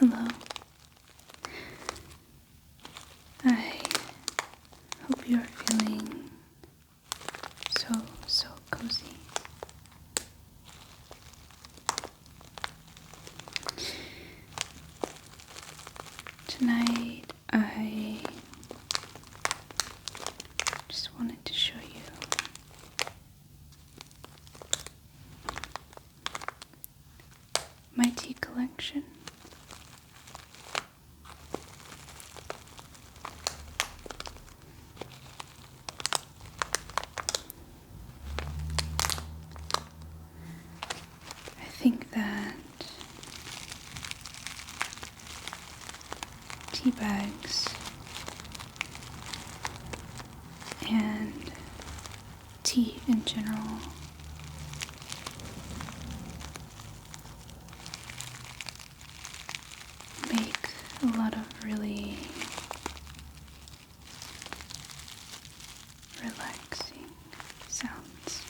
Hello. I hope you are feeling so cozy. Tonight I just wanted to show you my tea collection. I think that tea bags and tea in general make a lot of really relaxing sounds.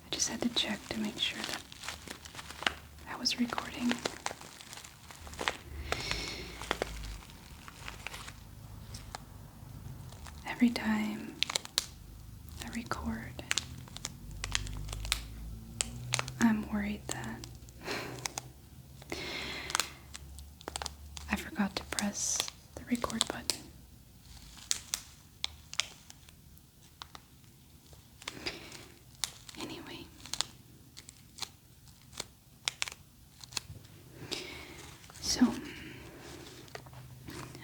I just had to check to make sure that I was recording. Every time I record, I'm worried that I forgot to press the record button. Anyway, so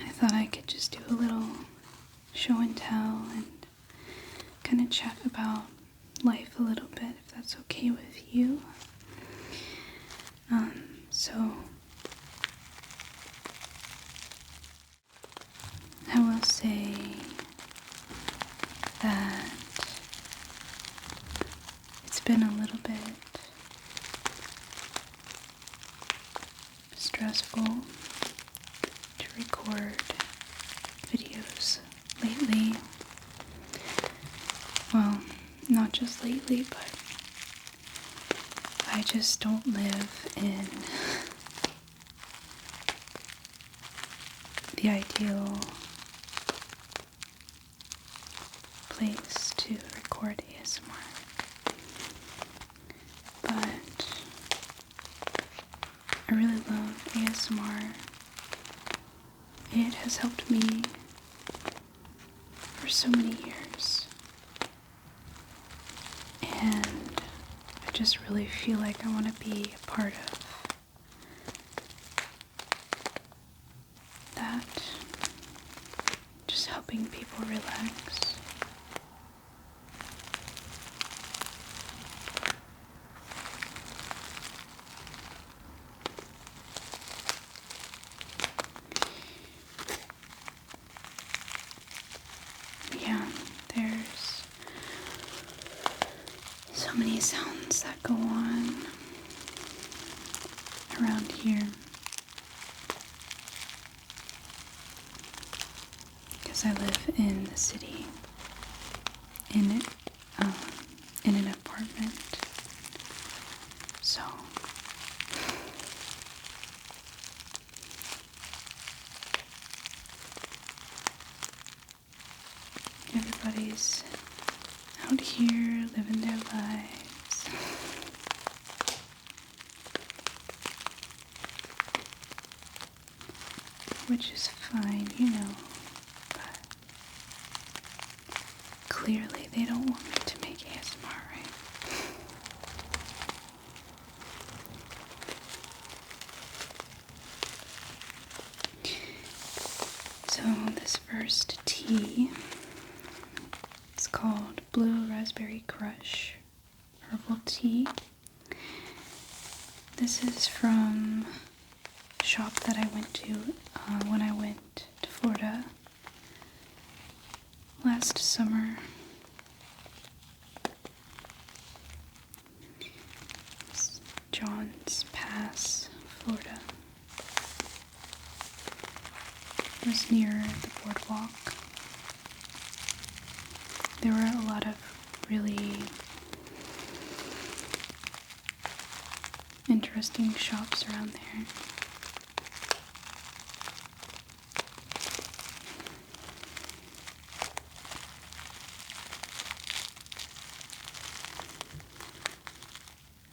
I thought I could just do a little show and tell and kind of chat about life a little bit, if that's okay with you. So I will say that it's been a little bit stressful to record videos lately. Well, not just lately, but I just don't live in the ideal place to record ASMR. But I really love ASMR. It has helped me for so many years. And I just really feel like I want to be a part of that. Just helping people relax. Yeah, there's so many sounds that go on around here. Because I live in the city, in an apartment, so everybody's out here living their lives. Which is fine, you know, but clearly they don't want me to make ASMR, right? So this first tea, it's called Blue Raspberry Crush Herbal Tea. This is from a shop that I went to when I went to Florida last summer. there were a lot of really interesting shops around there.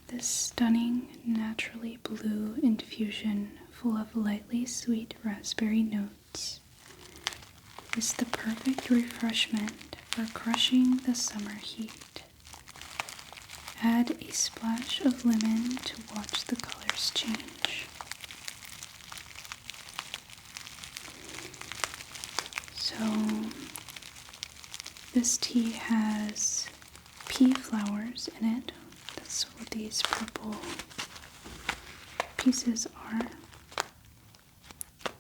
This stunning, naturally blue infusion full of lightly sweet raspberry notes is the perfect refreshment for crushing the summer heat. Add a splash of lemon to watch the colors change. So, this tea has pea flowers in it. That's what these purple pieces are.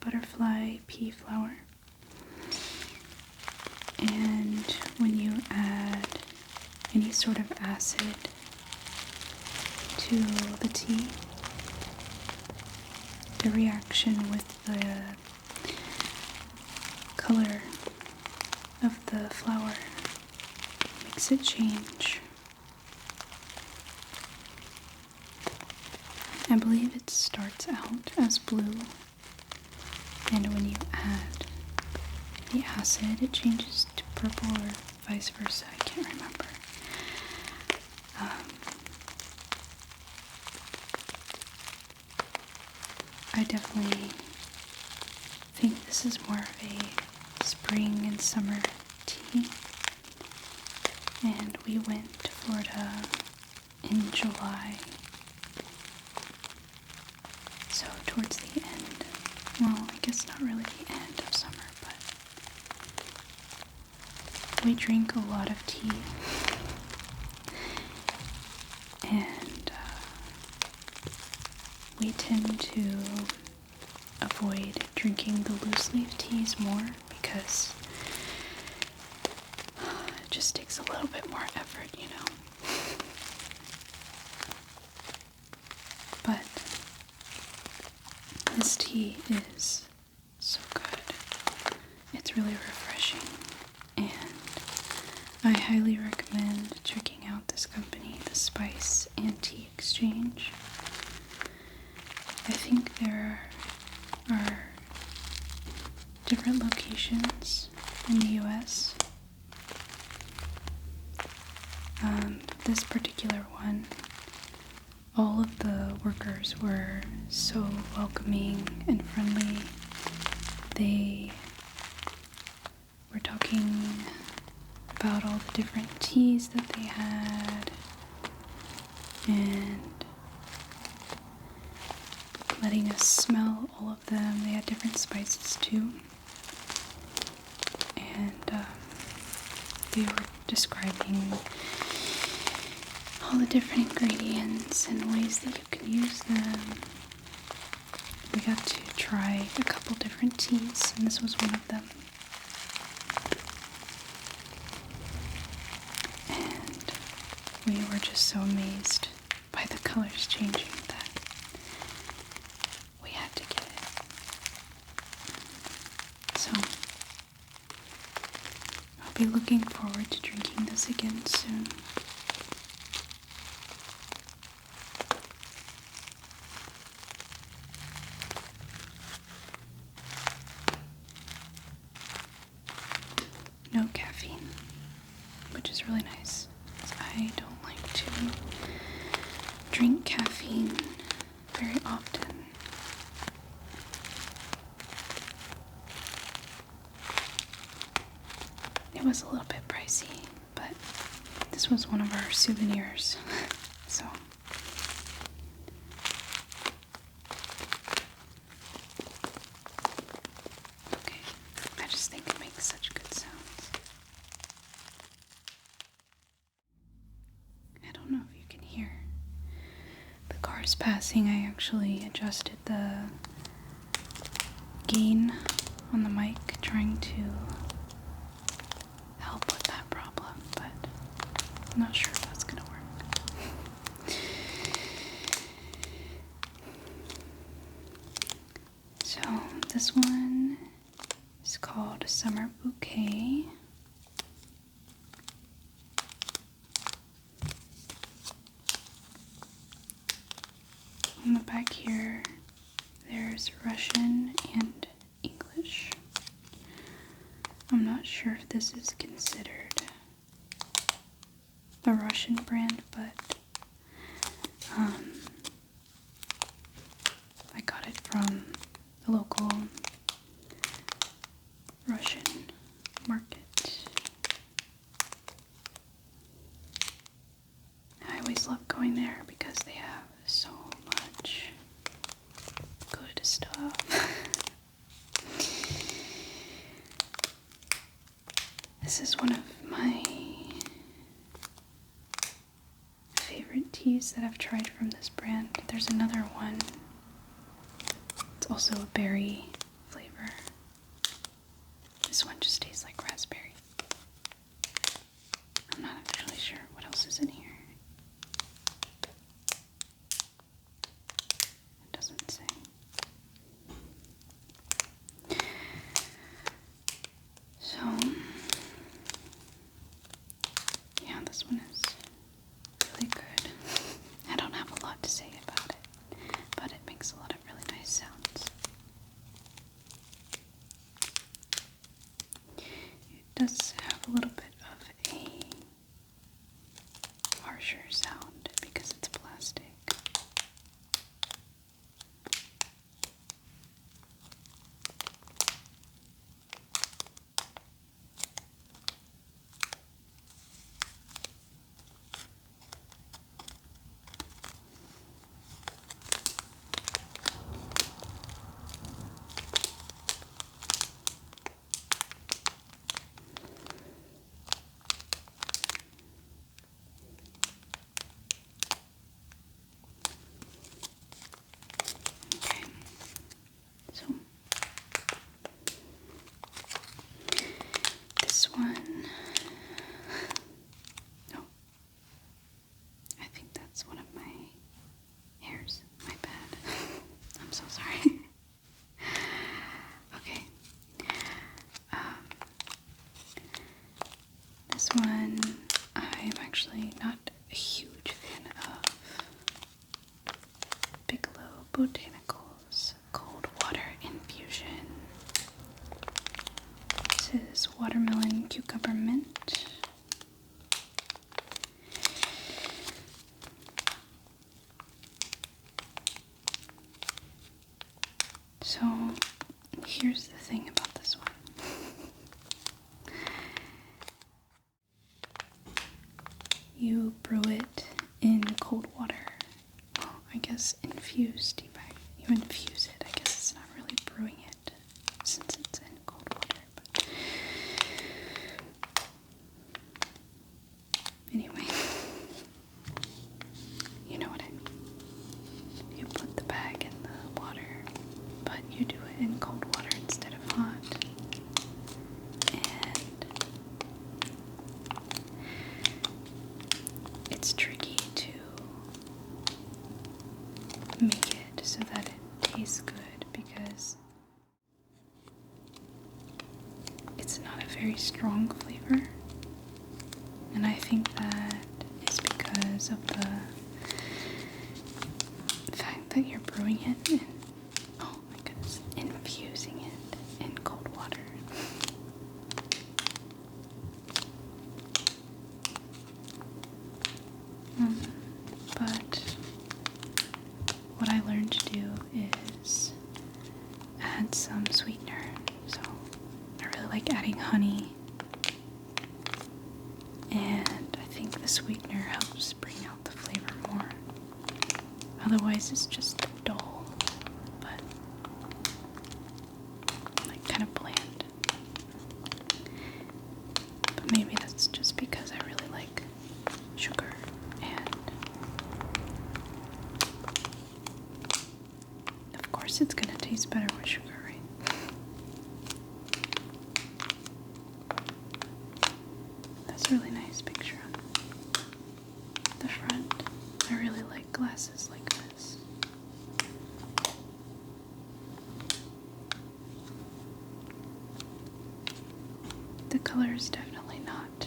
Butterfly pea flower. And when you add any sort of acid to the tea, the reaction with the color of the flower makes it change. I believe it starts out as blue, and when you add the acid, it changes to purple or vice versa. I can't remember. I definitely think this is more of a spring and summer tea. And we went to Florida in July. So towards the end, well, I guess not really the end of summer, but we drink a lot of tea. And we tend to avoid drinking the loose leaf teas more because it just takes a little bit more effort, you know. But this tea is so good. It's really refreshing, and I highly recommend checking out this company, the Spice and Tea Exchange. I think there are different locations in the US. This particular one, all of the workers were so welcoming and friendly. They were talking about all the different teas that they had and letting us smell all of them. They had different spices too. And they were describing all the different ingredients and ways that you can use them. We got to try a couple different teas, and this was one of them. And we were just so amazed by the colors changing that we had to get it. So, I'll be looking forward to drinking this again soon. No caffeine, which is really nice, because I don't like to drink caffeine very often. It was a little bit pricey, but this was one of our souvenirs, so. Okay, I just think it makes such good sounds. I don't know if you can hear the cars passing. I actually adjusted the gain on the mic, trying to help with that problem, but I'm not sure if that's gonna work. So this one is called Summer Bouquet. back here, there's Russian and English. I'm not sure if this is considered a Russian brand, but I got it from the local Russian market. I always love going there because they have so much good stuff. This is one of my favorite teas that I've tried from this brand. There's another one. It's also a berry flavor. This one just tastes like raspberry. I'm not actually sure what else is in here. It doesn't say. So, yeah, this one is really good. I don't have a lot to say about it, but it makes a lot of really nice sounds. It does have a little bit of a harsher sound because it's plastic. Okay, so this one, oh, I think that's one of my hairs. My bad. I'm so sorry. Okay. This one, I'm actually not a huge fan of. Bigelow Botanicals Cold Water Infusion. This is watermelon cucumber mint. So here's the thing about this one. You brew it in cold water. Well, I guess infused tea bag. You infuse it. I guess it's not really brewing it since it's in cold water. But anyway, you know what I mean. You put the bag in the water, but you do it in cold water instead of hot. And it's tricky to make it so that it tastes good because it's not a very strong flavor. And I think that is because of the fact that you're brewing it in, oh my goodness, infusing it in cold water. But what I learned to do is add some sweetener. So I really like adding honey, and I think the sweetener helps bring out the flavor more. Otherwise it's just dull, but like kind of bland. But maybe that's just because I really like sugar, and of course it's gonna taste better with sugar, right? That's a really nice picture on the front. I really like glasses like this. The color is definitely not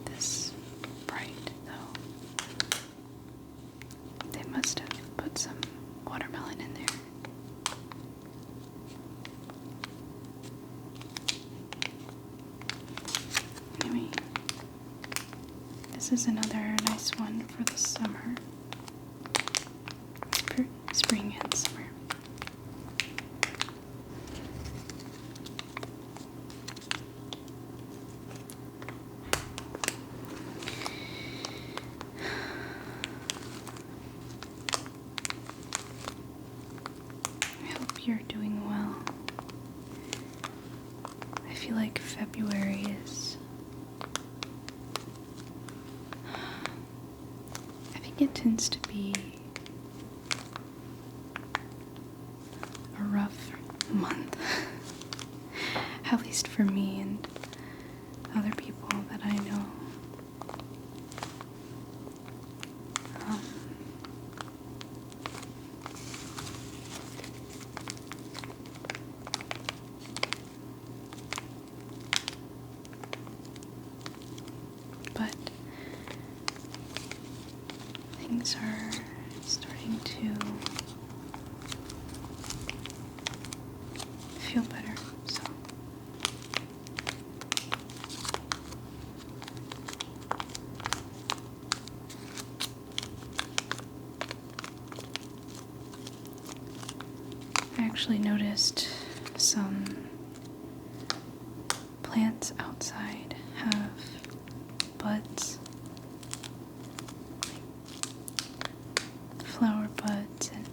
this bright, though. They must have put some watermelon in this is another nice one for the summer. For spring and summer. I hope you're doing well. I feel like February is, I think it tends to be a rough month, at least for me and other people that I know. But things are starting to feel better, so I actually noticed some plants outside have buds, like flower buds and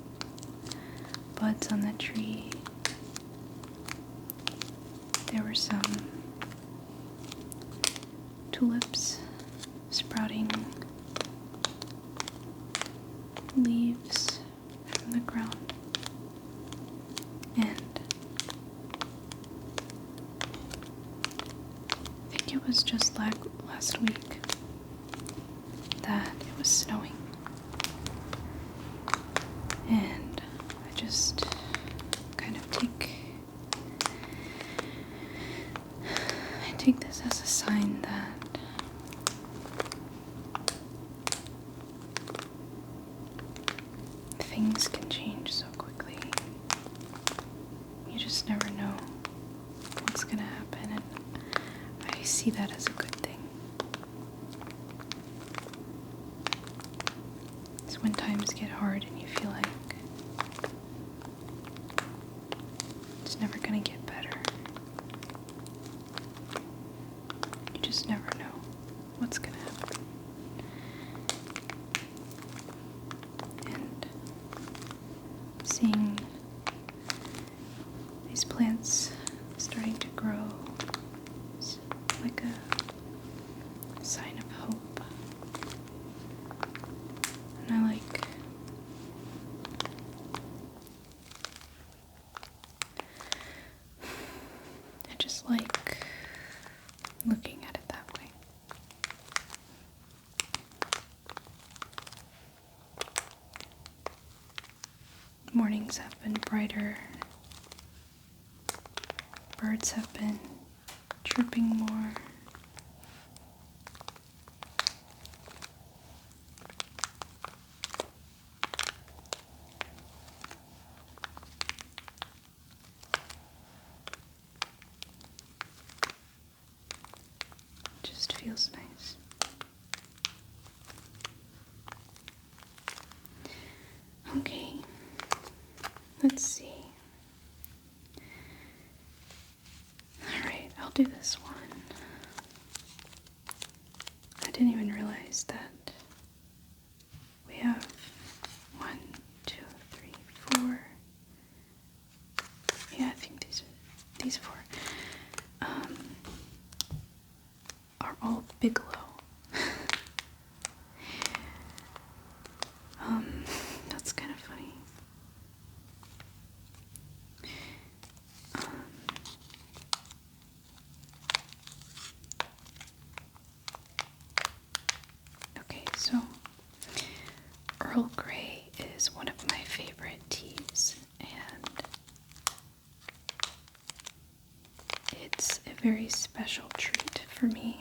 buds on the tree. There were some tulips sprouting leaves from the ground, and I think it was just last week that it was snowing, and I just kind of take this as a sign that things can change so quickly. You just never know what's gonna happen, and I see that as a good thing. It's when times get hard and you feel like it's never gonna get better. You just never know what's gonna happen. And seeing these plants starting to grow is like a sign of hope. And I just like looking at it that way. Mornings have been brighter. Birds have been chirping more. It just feels nice. Okay, let's see. Alright, I'll do this one. I didn't even realize that we have 1, 2, 3, 4. Yeah, I think these 4 are all Bigelow. That's kind of funny. Okay, so Earl Grey is one of my favorite teas, and it's a very special treat for me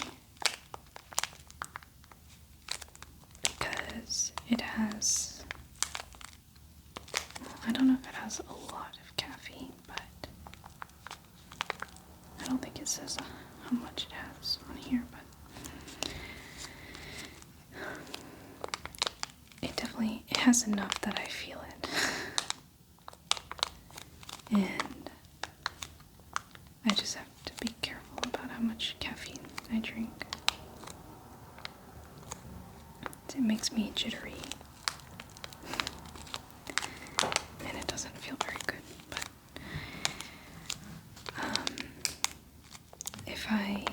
because it has, I don't know if it has a lot of caffeine, but I don't think it says how much it has on here, but has enough that I feel it. And I just have to be careful about how much caffeine I drink. It makes me jittery. And it doesn't feel very good, but if I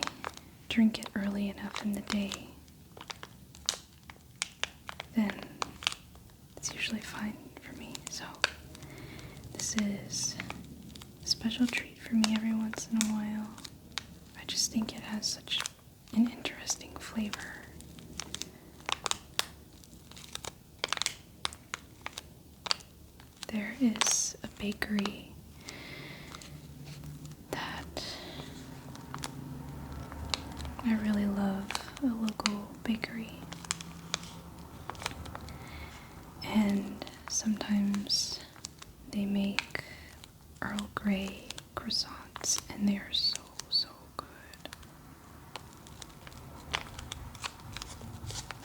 drink it early enough in the day, then it's usually fine for me. So this is a special treat for me every once in a while. I just think it has such an interesting flavor. There is a bakery that I really love, a local bakery. And sometimes they make Earl Grey croissants, and they are so, so good.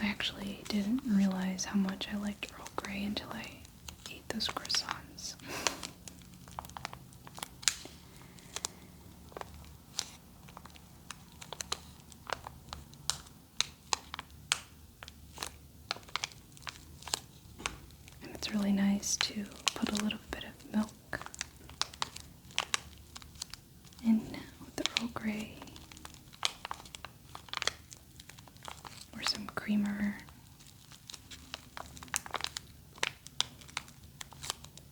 I actually didn't realize how much I liked Earl Grey until I ate those croissants. And it's really nice to put a little bit of milk in with the Earl Grey, or some creamer.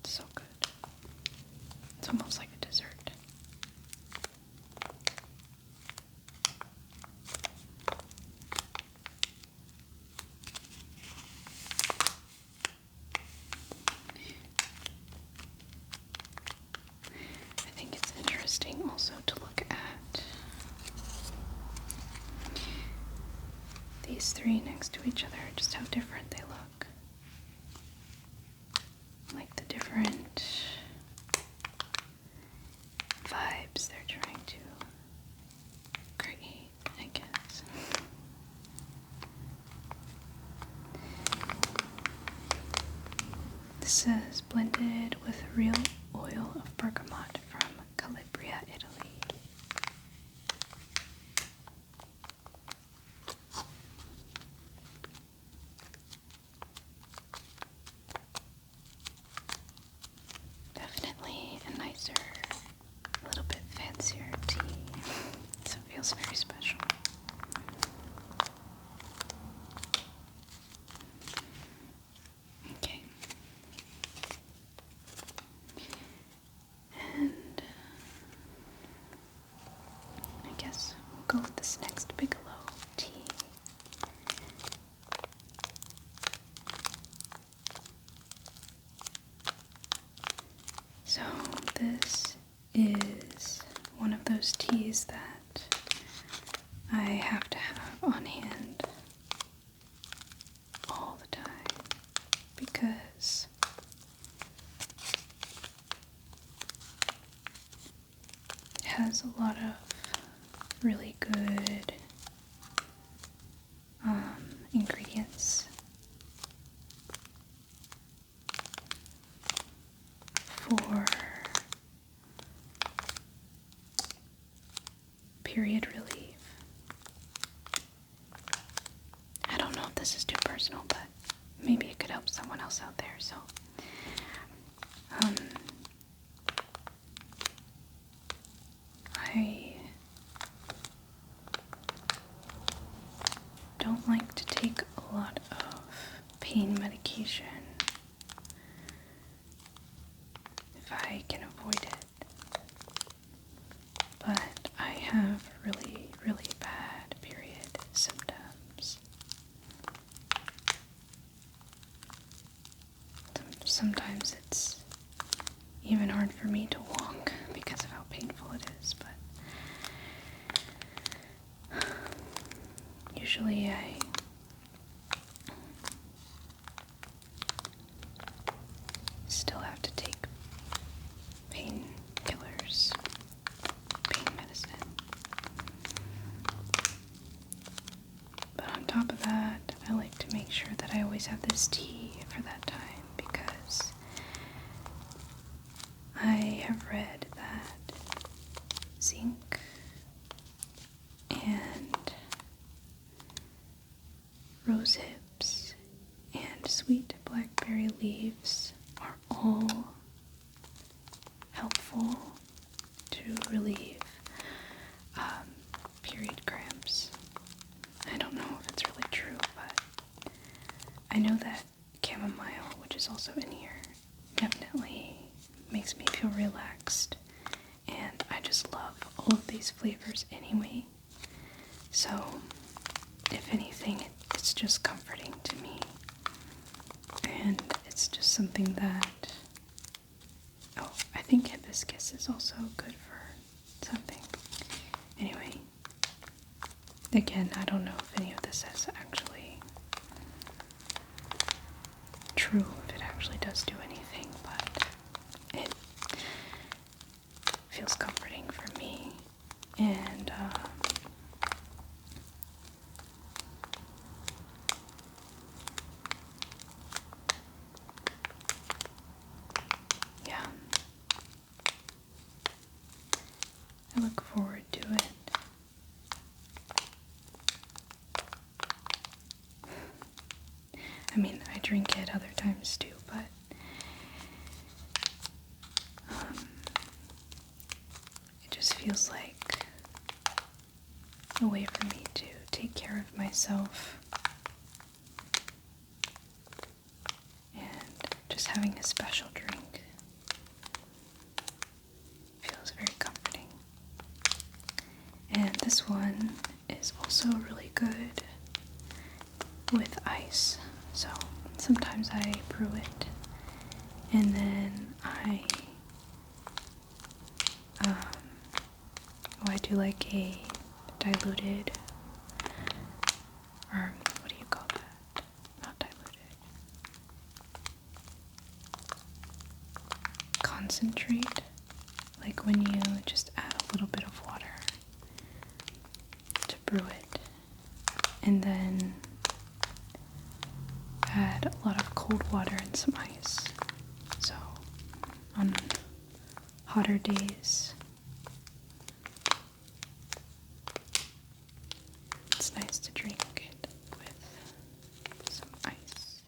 So good. It's almost like a dessert. I think it's interesting also to look at these three next to each other, just how different they look. Like the different vibes they're trying to create, I guess. This says blended with real oil of bergamot from Calabria, Italy. Definitely a nicer, a little bit fancier tea, so it feels very special. Okay. And I guess we'll go with this next Bigelow tea. So this is one of those teas that I have to have on hand all the time because it has a lot of really good ingredients for period relief. I don't know if this is too personal, but maybe it could help someone else out there. So I don't like to take a lot of pain medication if I can avoid it, but I have really, really bad period symptoms. Sometimes it's even hard for me to walk because of how painful it is, but usually I still have to take painkillers, pain medicine. But on top of that, I like to make sure that I always have this tea for that time because I have read that zinc and rose hips and sweet blackberry leaves are all helpful to relieve period cramps. I don't know if it's really true, but I know that chamomile, which is also in here, definitely makes me feel relaxed, and I just love all of these flavors anyway. So, if anything, it's just comforting to me, and it's just something that, oh, I think hibiscus is also good for something. Anyway, again, I don't know if any of this is actually true, if it actually does do anything, but it feels comforting for me, and yeah, I look forward to it. I mean, I drink it other times too, but it just feels like a way for me to take care of myself, and just having a special drink feels very comforting. And this one is also really good with ice. So sometimes I brew it and then I do like a diluted, or what do you call that? Not diluted. Concentrate. Like when you just add a little bit of water to brew it, and then add a lot of cold water and some ice. So on hotter days, it's nice to drink it with some ice.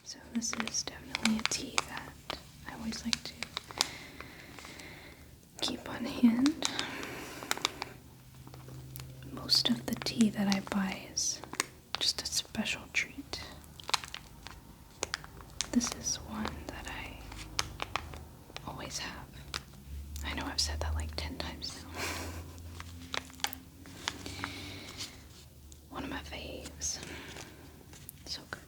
So this is definitely a tea that I always like to keep on hand. Most of the tea that I buy is just a special treat. This is one that I always have. I know I've said that like 10 times now. One of my faves. So good.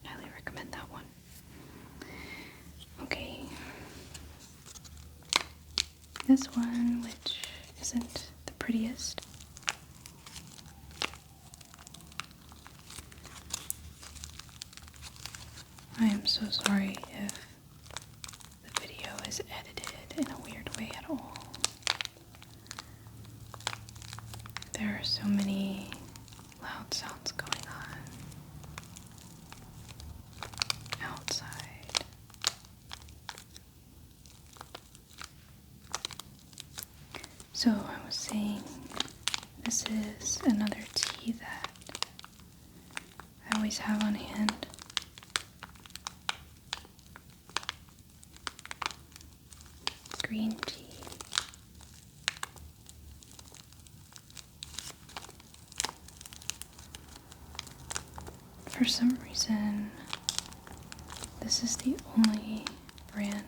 Highly recommend that one. Okay. This one, which isn't the prettiest. I am so sorry if the video is edited in a weird way at all. There are so many loud sounds going on outside. So I was saying, this is another tea that I always have on hand. Green tea. For some reason, this is the only brand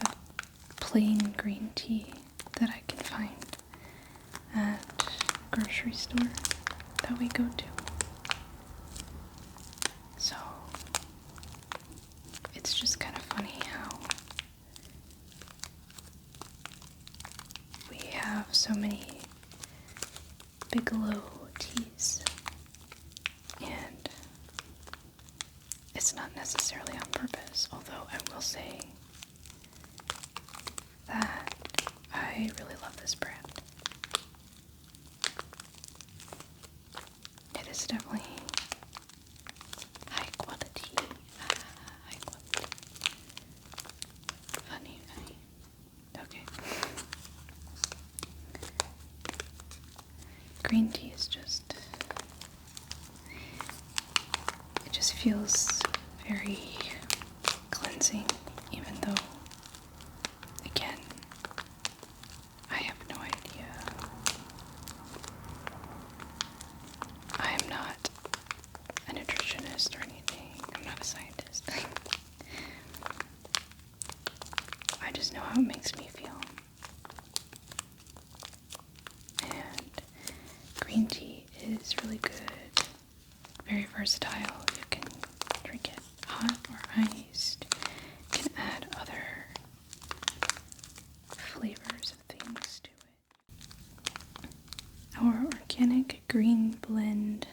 of plain green tea that I can find at a grocery store that we go to. So it's just kind of funny how we have so many Bigelow teas, and it's not necessarily on purpose, although I will say that I really love this brand. definitely high quality. High quality. Funny. Okay. Green tea is just, it just feels very cleansing, even though, again, I have no idea. I am not a nutritionist or anything. I'm not a scientist. I just know how it makes me feel. And green tea is really good, very versatile. You can drink it hot or iced. You can add other flavors of things to it. Our organic green blend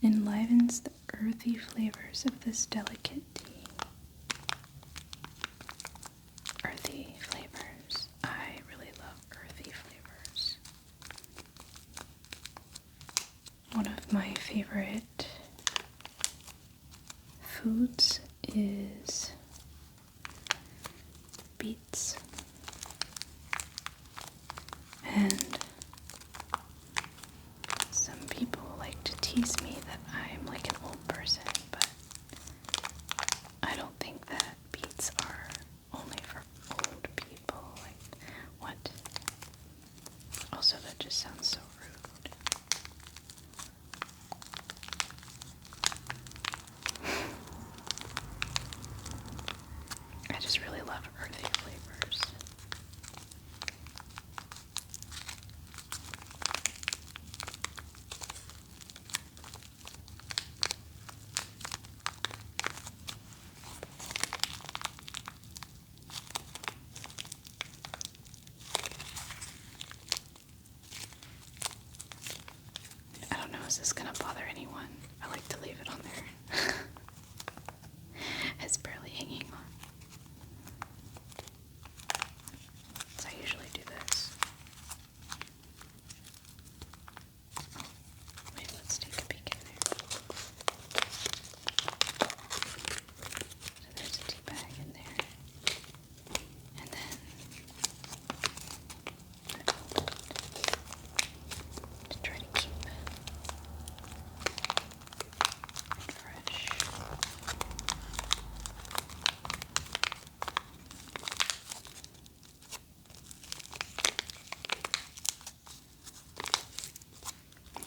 enlivens the earthy flavors of this delicate tea. Earthy flavors. I really love earthy flavors. One of my favorite foods is beets. And some people like to tease me that I'm like an old person, but I don't think that beets are only for old people. Like, what? Also, that just sounds so rude. I just really love earthy flavors. I don't know, is this gonna bother anyone? I like to leave it on there. It's barely hanging on. So I usually do this. Oh, wait, let's take a peek in there. So there's a tea bag in there. And then I fold it to try to keep it fresh.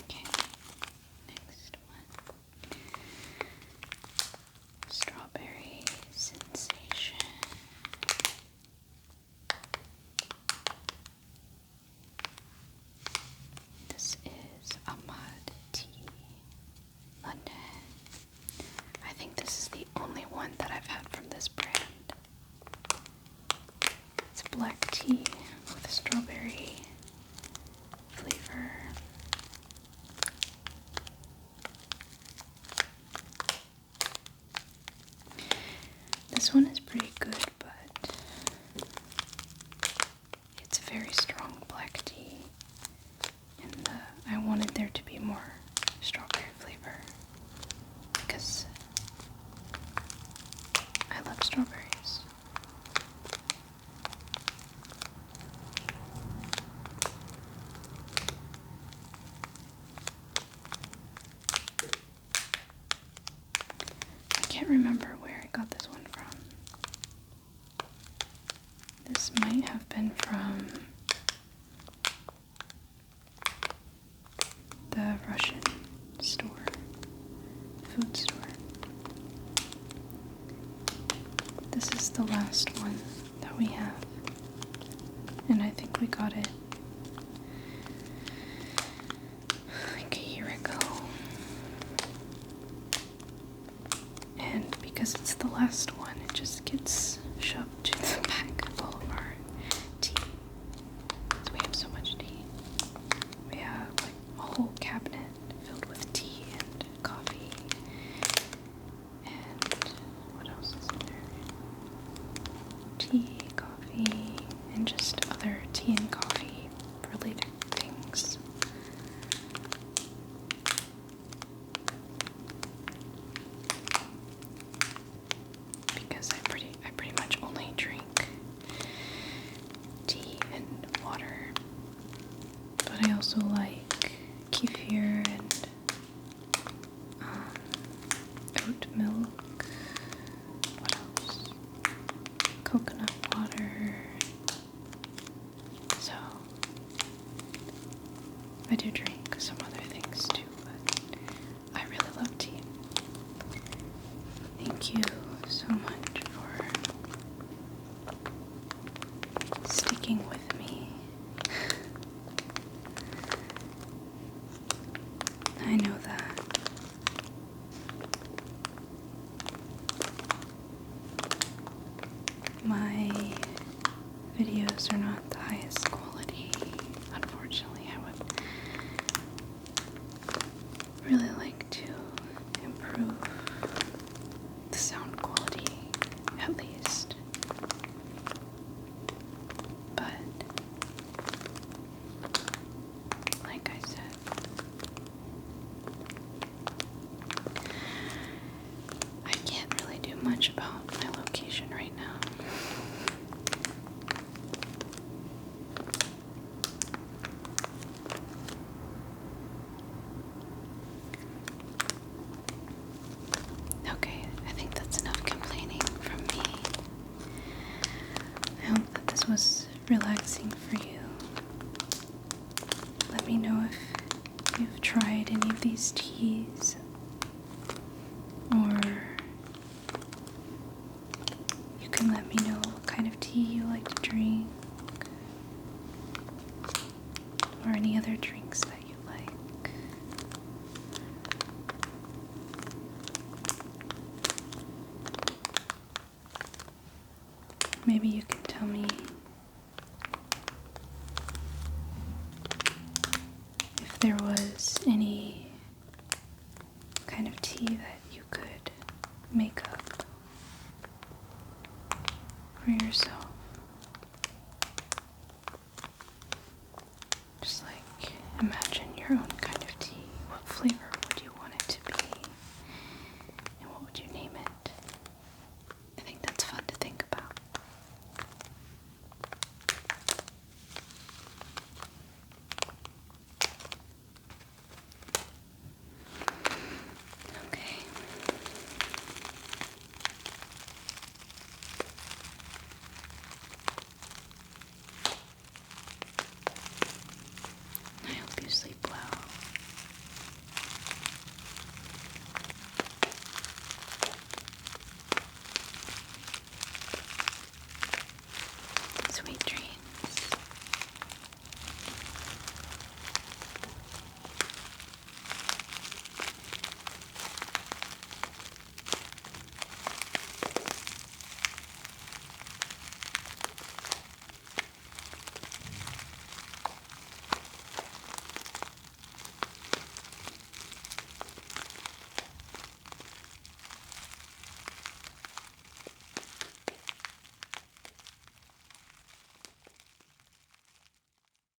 Okay, next one. Strawberry sensation. This is Ahmad Tea, London. I think this is the only one that I've had from this brand. It's black tea with strawberry flavor. This one is pretty good, but it's a very strong black tea, and I wanted there to be more strawberry flavor because I love strawberries. I can't remember where I got this one from. This might have been from the Russian store, food store. This is the last one that we have, and I think we got it like a year ago. And because it's the last one, it just gets shoved to the back of all of our tea. So we have so much tea. We have like a whole cabinet filled with tea and coffee. And what else is in there? Tea, coffee, and just other tea and coffee related things. also like kefir and oat milk. What else? Coconut water. So I do drink some other things too, but I really love tea. Thank you so much for sticking with me. I know that my videos are not the highest quality. Unfortunately, I would really like to improve the sound quality, at least. But like I said, I can't really do much about my location right now. Okay, I think that's enough complaining from me. I hope that this was relaxing for you. Let me know if you've tried any of these teas, or you can let me know what kind of tea you like to drink, or any other drinks that you like. Maybe you can tell me if there was any kind of tea that you could make up for yourself. Just like imagine your own kind of tea. What flavor would you want it to be? And what would you name it? I think that's fun to think about. Okay. I hope you sleep well.